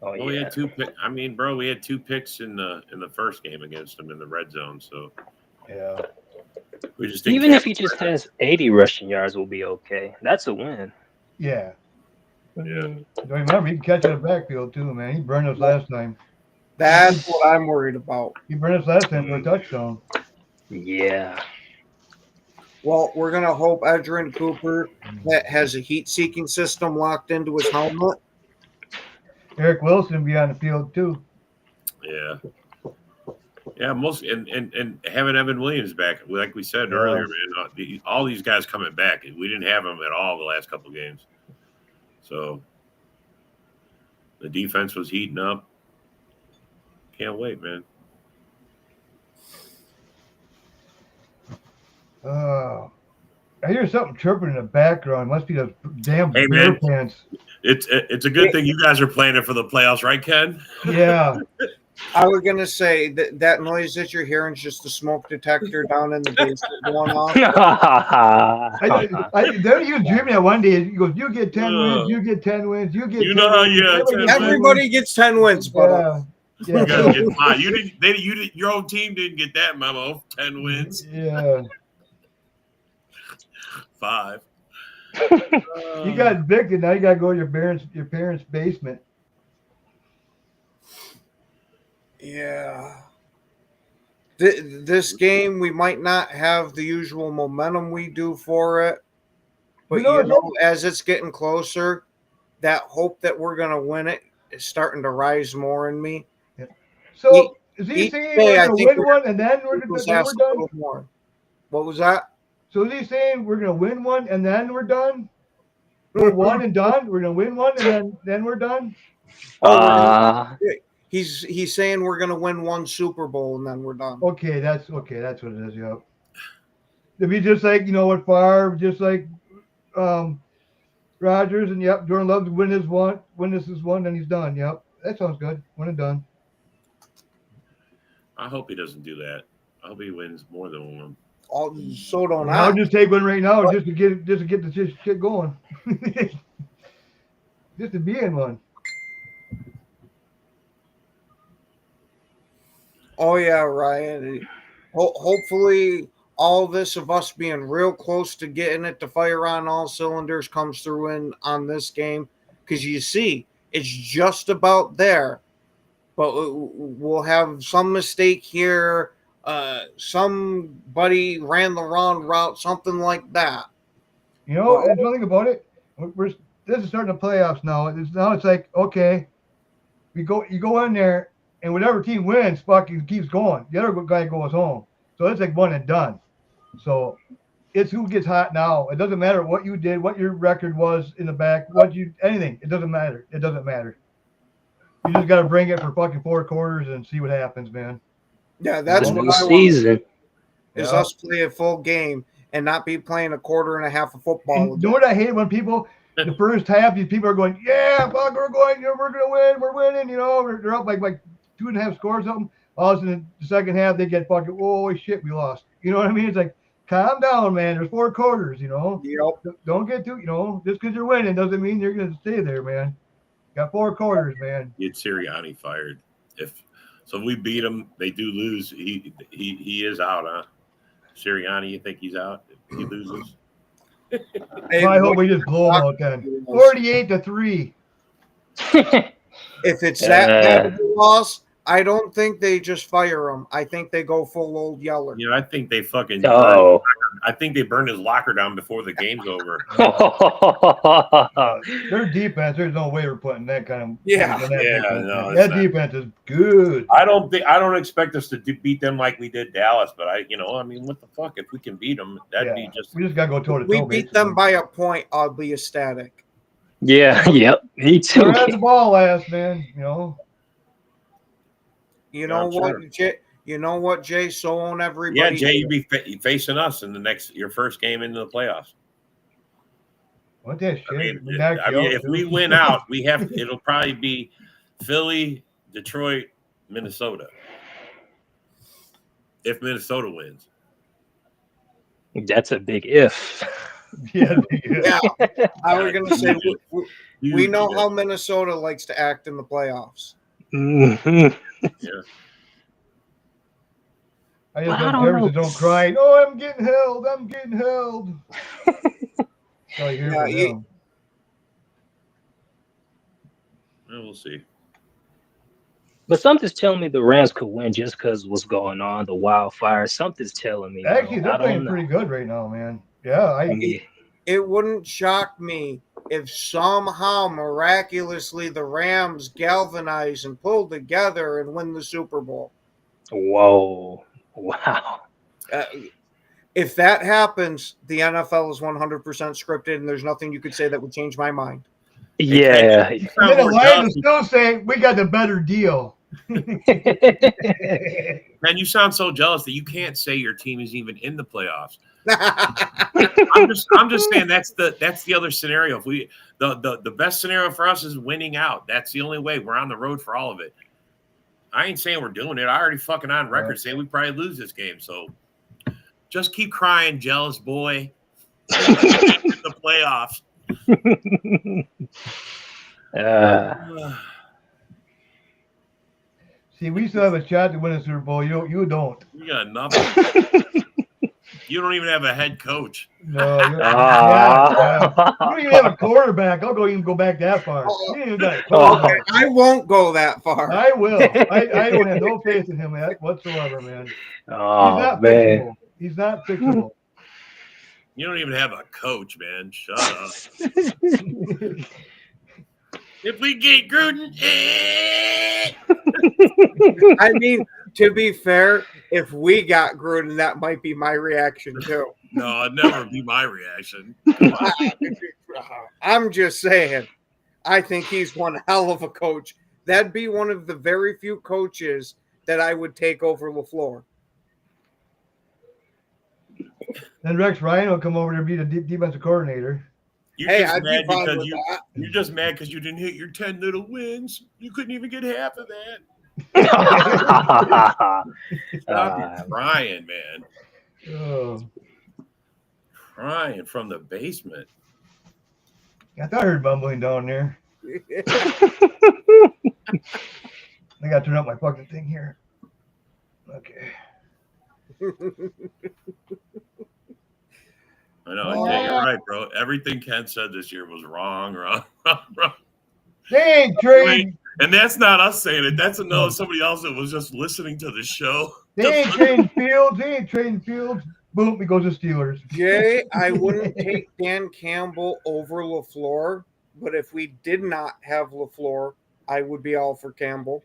Oh, well, we had two. I mean, bro, we had 2 picks in the first game against them in the red zone. So yeah, we just even if he just has 80 rushing yards, we'll be okay. That's a win. Yeah. Yeah. Don't remember he can catch in the backfield too, man. He burned us last time. That's what I'm worried about. He burned us last time for a touchdown. Yeah. Well, we're gonna hope Edgerrin Cooper that has a heat-seeking system locked into his helmet. Eric Wilson be on the field too. Yeah. Yeah, most and having Evan Williams back, like we said earlier, man. All these guys coming back. We didn't have them at all the last couple of games. So the defense was heating up. Can't wait, man. I hear something chirping in the background. Must be those damn bear pants. It's a good thing you guys are planning for the playoffs, right, Ken? Yeah. I was gonna say that noise that you're hearing is just the smoke detector down in the basement going off. Don't you dream that one day? He goes, "You get 10 wins. You get 10 wins. You get." You know how you. Everybody gets 10 wins, but you guys get 5. You didn't. Your own team didn't get that memo. 10 wins. Yeah. 5. You got evicted. Now you got to go to your parents' basement. Yeah. This game, we might not have the usual momentum we do for it. But, as it's getting closer, that hope that we're going to win it is starting to rise more in me. Yeah. So, is he saying we're going to win one and then we're done? More. What was that? So, is he saying we're going to win one and then we're done? We're one and done? We're going to win one and then we're done? He's saying we're going to win one Super Bowl and then we're done. Okay, that's what it is. Yep. It'd be just like with Favre, just like Rodgers, and Jordan Love to win this is one, then he's done. Yep, that sounds good. One and done. I hope he doesn't do that. I hope he wins more than one. So don't I. I'll just take one right now just to get the shit going. Just to be in one. Oh yeah, Ryan. Hopefully, all this of us being real close to getting it to fire on all cylinders comes through on this game, because you see, it's just about there. But we'll have some mistake here. Somebody ran the wrong route, something like that. There's nothing about it. This is starting the playoffs now. It's like, okay, you go in there, and whatever team wins, fucking keeps going. The other guy goes home. So it's like one and done. So it's who gets hot now. It doesn't matter what you did, what your record was in the back, anything. It doesn't matter. It doesn't matter. You just got to bring it for fucking 4 quarters and see what happens, man. Yeah, that's the what new I season. Want. Is us play a full game and not be playing a quarter and a half of football. And you know what I hate when people, the first half, these people are going, yeah, fuck, we're going to win, we're winning, they're up like 2.5 scores or something. All of a sudden, the second half, they get fucking, oh shit, we lost. You know what I mean? It's like, calm down, man. There's 4 quarters, Yep. Don't get too, just because you're winning doesn't mean you're going to stay there, man. Got 4 quarters, man. Get Sirianni fired. If we beat him, they do lose. He is out, huh? Sirianni, you think he's out if he loses? Well, I hope we just blow him out then. 48-3. If it's that bad of a loss, I don't think they just fire him. I think they go full old Yeller. I think they fucking. I think they burned his locker down before the game's over. Their defense, there's no way we're putting that kind of. That defense is good. I don't expect us to beat them like we did Dallas, but what the fuck? If we can beat them, that'd be just. We just gotta go toe to toe. We beat them by a point. I'll be ecstatic. Yeah. Yep. Me too. Where had the ball last, man? You know what, sure. Jay? You know what, Jay? So on everybody. Yeah, Jay, you'd be facing us in your first game into the playoffs. What that shit? If we win out, it'll probably be Philly, Detroit, Minnesota. If Minnesota wins. That's a big if. Yeah. I was gonna say we know how Minnesota likes to act in the playoffs. Mm-hmm. Yeah. I just don't cry. Oh, I'm getting held. We'll see. But something's telling me the Rams could win just because what's going on, the wildfire. Something's telling me. Actually, they're playing pretty good right now, man. Yeah, it wouldn't shock me if somehow miraculously the Rams galvanize and pull together and win the Super Bowl. Whoa. Wow. If that happens, the NFL is 100% scripted, and there's nothing you could say that would change my mind. Yeah. And then the Lions still say we got the better deal. Man, you sound so jealous that you can't say your team is even in the playoffs. I'm just saying that's the other scenario. If the best scenario for us is winning out. That's the only way. We're on the road for all of it. I ain't saying we're doing it. I already fucking on record saying we probably lose this game. So just keep crying, jealous boy. The playoffs. See, we still have a shot to win a Super Bowl. You don't. You got nothing. You don't even have a head coach. No, you don't even have a quarterback. I'll even go back that far. I won't go that far. I will. I don't have no faith in him whatsoever, man. Man. He's not fixable. You don't even have a coach, man. Shut up. If we get Gruden, I mean, to be fair, if we got Gruden, that might be my reaction too. No, it'd never be my reaction. I'm just saying. I think he's one hell of a coach. That'd be one of the very few coaches that I would take over LaFleur. Then Rex Ryan will come over there and be the defensive coordinator. I'd be fine with that. You're just mad because you didn't hit your 10 little wins. You couldn't even get half of that. Stop crying, man. Oh. Crying from the basement. I thought I heard mumbling down there. I got to turn up my fucking thing here. Okay. I know. Yeah, you're right, bro. Everything Ken said this year was wrong. They ain't trading. And that's not us saying it. That's somebody else that was just listening to the show. They ain't trading Fields. Boom, he goes to Steelers. Jay, I wouldn't take Dan Campbell over LaFleur, but if we did not have LaFleur, I would be all for Campbell.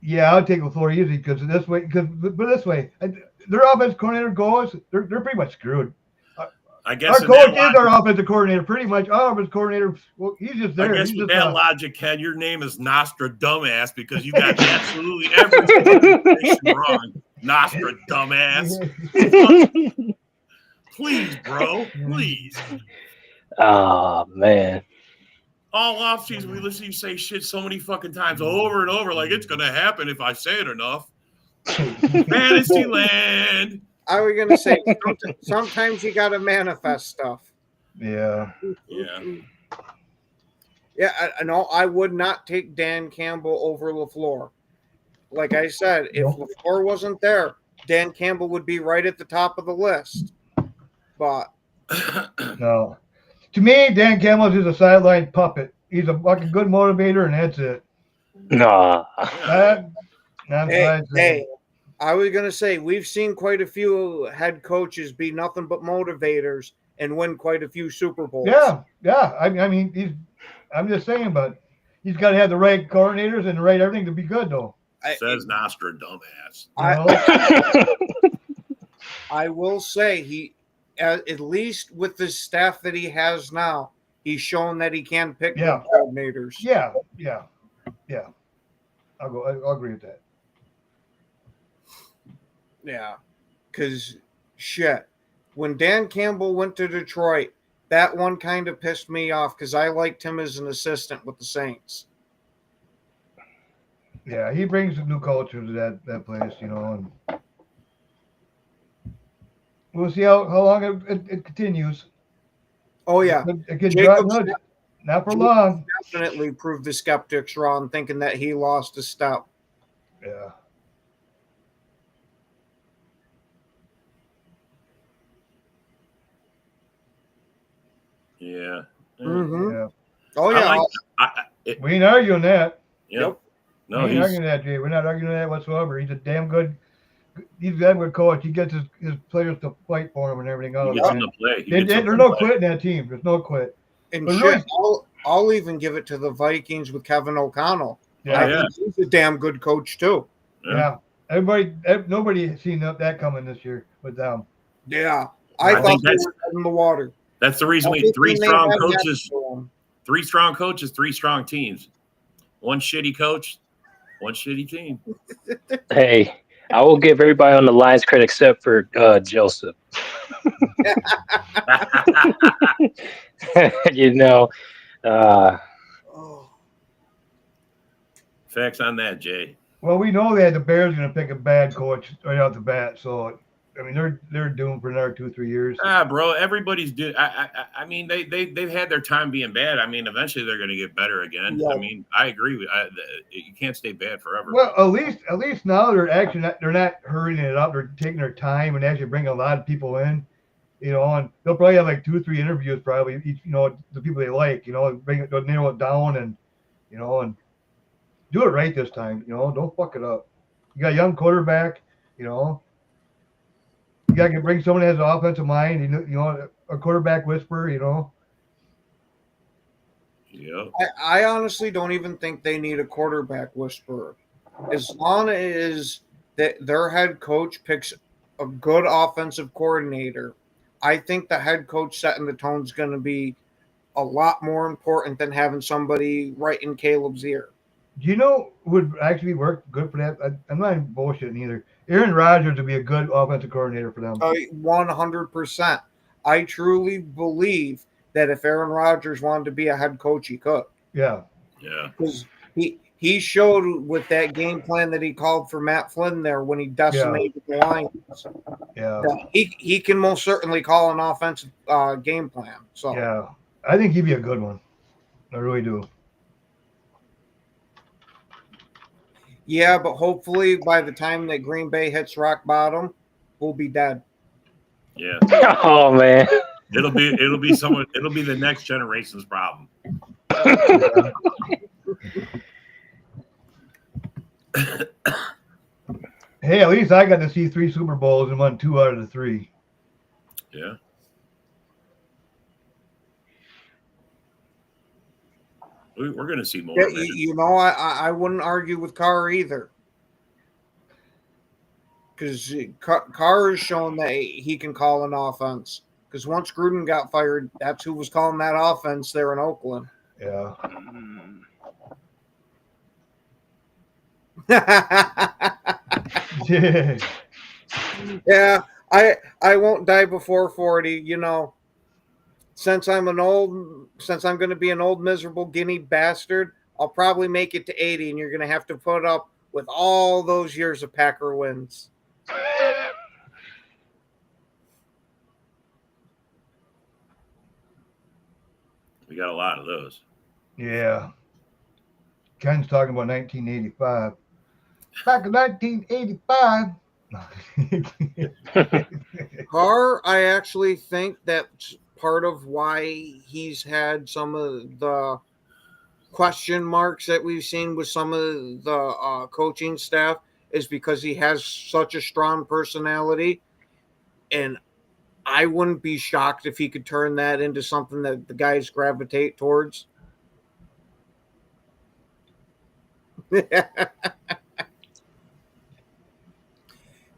Yeah, I'll take LaFleur easy because this way. But this way, their offense coordinator goes, they're pretty much screwed. I guess Our coach is our offensive coordinator, pretty much. Our offensive coordinator, well, he's just there. I guess he's with just that logic, Ken, your name is Nostradumbass because you got absolutely every information wrong. Nostradumbass. Please, bro. Please. Oh, man. All offseason, we listen to you say shit so many fucking times over and over, like it's going to happen if I say it enough. Fantasy land. I was going to say, sometimes you got to manifest stuff. Yeah. Yeah. Yeah, no, I would not take Dan Campbell over LaFleur. Like I said, if LaFleur wasn't there, Dan Campbell would be right at the top of the list. But no. To me, Dan Campbell's just a sideline puppet. He's a fucking good motivator, and that's it. Nah. Hey, I was going to say, we've seen quite a few head coaches be nothing but motivators and win quite a few Super Bowls. Yeah. I mean, I'm just saying, but he's got to have the right coordinators and the right everything to be good, though. Says Nostradumbass. I will say he, at least with the staff that he has now, he's shown that he can pick good coordinators. Yeah. I'll agree with that. Yeah, because shit, when Dan Campbell went to Detroit, that one kind of pissed me off because I liked him as an assistant with the Saints. Yeah, he brings a new culture to that place, and we'll see how long it continues. Oh, yeah. It could not for long. Definitely proved the skeptics wrong, thinking that he lost a step. Yeah. Yeah. Mm-hmm. Yeah. Oh, yeah. We ain't arguing that. Yep. No, we ain't arguing that, Jay. We're not arguing that whatsoever. He's a damn good coach. He gets his players to fight for him and everything else. He gets them to play. There's no quit in that team. There's no quit. And but shit, really, I'll even give it to the Vikings with Kevin O'Connell. Yeah. I think he's a damn good coach, too. Yeah. Nobody seen that coming this year with them. Yeah. I thought they were in the water. That's the reason we three strong coaches, three strong teams. One shitty coach, one shitty team. Hey, I will give everybody on the Lions credit except for Joseph. Facts on that, Jay. Well, we know that the Bears are going to pick a bad coach right out the bat. So, I mean, they're doomed for another 2-3 years. Bro, everybody's doing. I mean, they've had their time being bad. I mean, eventually they're going to get better again. Yeah. I mean, I agree with you. Can't stay bad forever. Well, at least now they're not hurrying it up. They're taking their time and actually bringing a lot of people in. And they'll probably have like 2 or 3 interviews, probably each. The people they like. They'll narrow it down and and do it right this time. Don't fuck it up. You got a young quarterback. You got to bring someone that has an offensive mind. A quarterback whisperer. Yeah. I honestly don't even think they need a quarterback whisperer. As long as their head coach picks a good offensive coordinator, I think the head coach setting the tone is going to be a lot more important than having somebody right in Caleb's ear. Do you know who would actually work good for that? I'm not even bullshitting either. Aaron Rodgers would be a good offensive coordinator for them. 100%. I truly believe that if Aaron Rodgers wanted to be a head coach, he could. Yeah. Yeah. Because he showed with that game plan that he called for Matt Flynn there when he decimated the Lions. Yeah. He can most certainly call an offensive game plan. So yeah, I think he'd be a good one. I really do. Yeah, but hopefully by the time that Green Bay hits rock bottom, we'll be dead. Yeah. Oh man. It'll be the next generation's problem. Hey, at least I got to see 3 Super Bowls and won 2 out of the 3. Yeah. We're going to see more. Yeah, I wouldn't argue with Carr either. because Carr has shown that he can call an offense. Because once Gruden got fired, that's who was calling that offense there in Oakland. Yeah. Yeah, I won't die before 40. You know, since I'm going to be an old miserable guinea bastard, I'll probably make it to 80, and you're going to have to put up with all those years of Packer wins. We got a lot of those. Yeah. Ken's talking about 1985. Back in 1985. Carr, I actually think that's part of why he's had some of the question marks that we've seen with some of the coaching staff is because he has such a strong personality. And I wouldn't be shocked if he could turn that into something that the guys gravitate towards.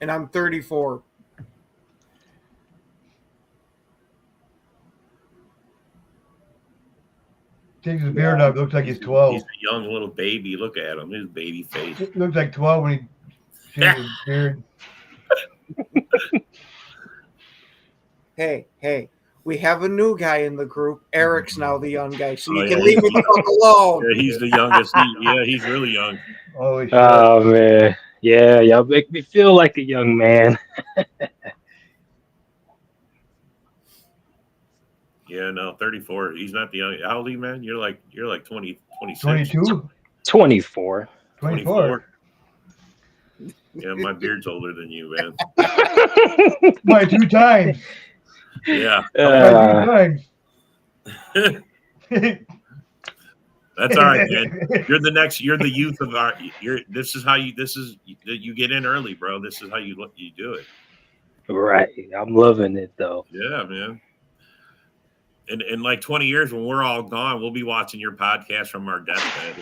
And I'm 34. Takes his beard up. Looks like he's 12. He's a young little baby. Look at him. His baby face. It looks like 12 when he shaved his beard. Hey, we have a new guy in the group. Eric's now the young guy, so you can leave me the fuck alone. Yeah, he's the youngest. He's really young. Holy shit. Oh man, yeah, y'all make me feel like a young man. Yeah, no, 34. He's not the young. How old are you, man? You're like 20, 26. 22? 24. 24. Yeah, my beard's older than you, man. By 2 times. Yeah. By 2 times. That's all right, man. You're the youth of our. You get in early, bro. This is how you do it. Right. I'm loving it though. Yeah, man. In like 20 years, when we're all gone, we'll be watching your podcast from our deathbed.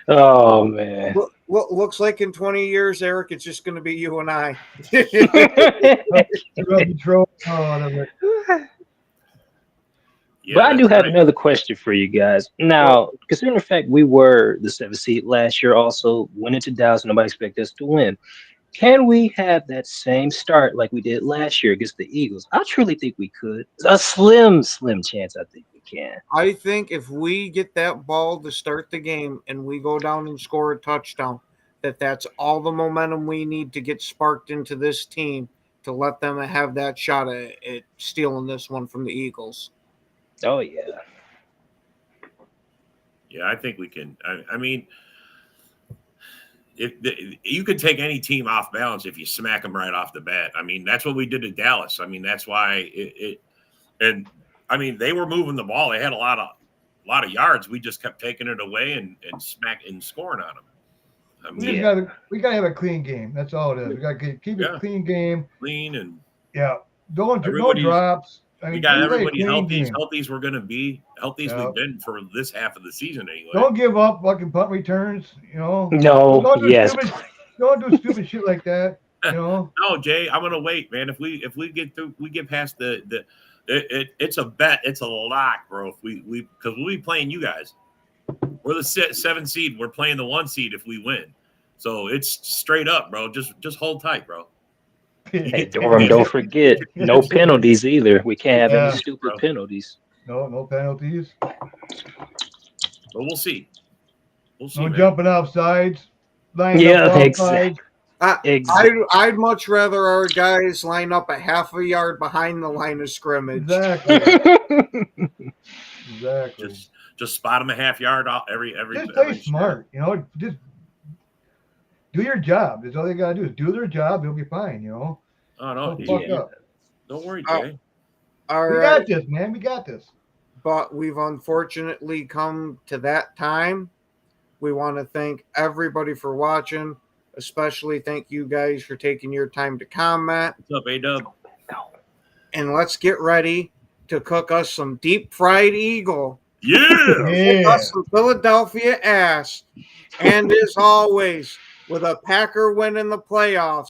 Oh man. Well, looks like in 20 years, Eric, it's just going to be you and I. Yeah, but I do have another question for you guys. Now, considering the fact we were the 7th seed last year, also went into Dallas, nobody expected us to win. Can we have that same start like we did last year against the Eagles? I truly think we could. A slim chance I think we can. I think if we get that ball to start the game and we go down and score a touchdown, that's all the momentum we need to get sparked into this team to let them have that shot at stealing this one from the Eagles. Oh, yeah. Yeah, I think we can. I mean, you could take any team off balance if you smack them right off the bat. I mean, that's what we did to Dallas. I mean, that's why and I mean, they were moving the ball. They had a lot of yards. We just kept taking it away and scoring on them. I mean, we gotta have a clean game. That's all it is. We gotta keep it a clean game. Clean and no drops. I mean, we got everybody healthy. As healthy as we're going to be. Healthy as we've been for this half of the season anyway. Don't give up fucking punt returns, you know. No, don't do stupid shit like that, you know. No, Jay, I'm going to wait, man. If we get through, we get past it's a bet. It's a lock, bro. Because we'll be playing you guys. We're the 7th seed. We're playing the 1 seed if we win. So it's straight up, bro. Just hold tight, bro. Hey, Durham, don't forget, no penalties either. We can't have any stupid penalties. No penalties. But we'll see. No jumping off sides. Exactly. I'd much rather our guys line up a half a yard behind the line of scrimmage. Exactly. Just spot them a half yard off every. Just play smart, you know. Just do your job. That's all they gotta do is do their job. They'll be fine, you know. Oh no, don't worry, Jay. We got this, man. We got this. But we've unfortunately come to that time. We want to thank everybody for watching. Especially thank you guys for taking your time to comment. What's up, A-Dub? And let's get ready to cook us some deep fried eagle Yeah. Us from Philadelphia ass. And as always, with a Packer win in the playoffs,